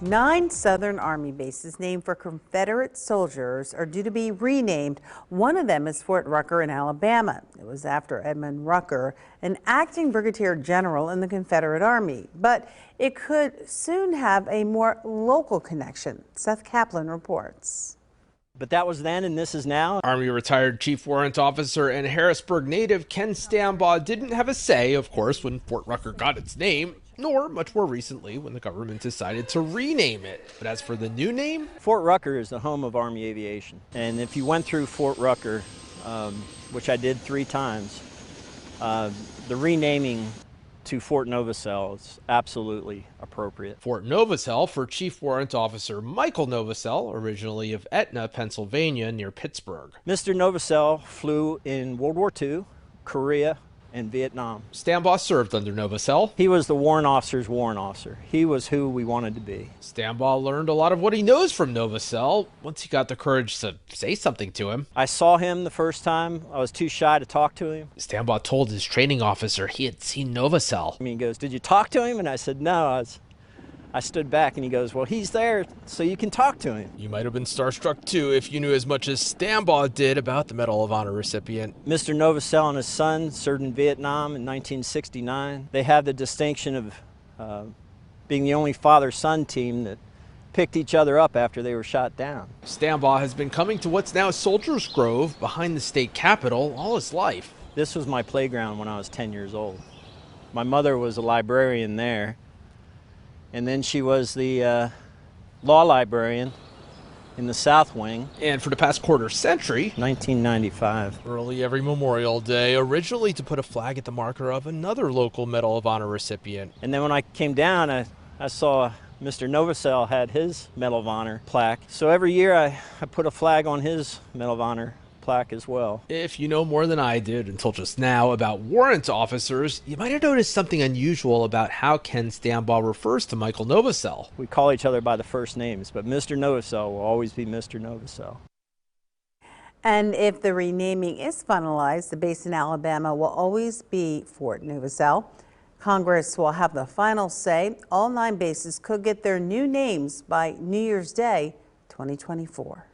9 Southern Army bases named for Confederate soldiers are due to be renamed. One of them is Fort Rucker in Alabama. It was after Edmund Rucker, an acting brigadier general in the Confederate Army. But it could soon have a more local connection. Seth Kaplan reports. But that was then and this is now. Army retired Chief Warrant Officer and Harrisburg native Ken Stambaugh didn't have a say, of course, when Fort Rucker got its name, nor much more recently when the government decided to rename it. But as for the new name? Fort Rucker is the home of Army aviation. And if you went through Fort Rucker, which I did 3 times, the renaming to Fort Novosel is absolutely appropriate. Fort Novosel for Chief Warrant Officer Michael Novosel, originally of Etna, Pennsylvania, near Pittsburgh. Mr. Novosel flew in World War II, Korea, and Vietnam. Stambaugh served under Novosel. He was the warrant officer's warrant officer. He was who we wanted to be. Stambaugh learned a lot of what he knows from Novosel once he got the courage to say something to him. I saw him the first time. I was too shy to talk to him. Stambaugh told his training officer he had seen Novosel. He goes, "Did you talk to him?" And I said, "No." I stood back and he goes, "Well, he's there so you can talk to him." You might have been starstruck too if you knew as much as Stambaugh did about the Medal of Honor recipient. Mr. Novosel and his son served in Vietnam in 1969. They have the distinction of being the only father-son team that picked each other up after they were shot down. Stambaugh has been coming to what's now Soldiers Grove behind the state capitol all his life. This was my playground when I was 10 years old. My mother was a librarian there. And then she was the law librarian in the South Wing. And for the past quarter century, 1995. Early every Memorial Day, originally to put a flag at the marker of another local Medal of Honor recipient. And then when I came down, I saw Mr. Novosel had his Medal of Honor plaque. So every year I put a flag on his Medal of Honor plaque as well. If you know more than I did until just now about warrant officers, you might have noticed something unusual about how Ken Stambaugh refers to Michael Novosel. We call each other by the first names, but Mr. Novosel will always be Mr. Novosel. And if the renaming is finalized, the base in Alabama will always be Fort Novosel. Congress will have the final say. All 9 bases could get their new names by New Year's Day 2024.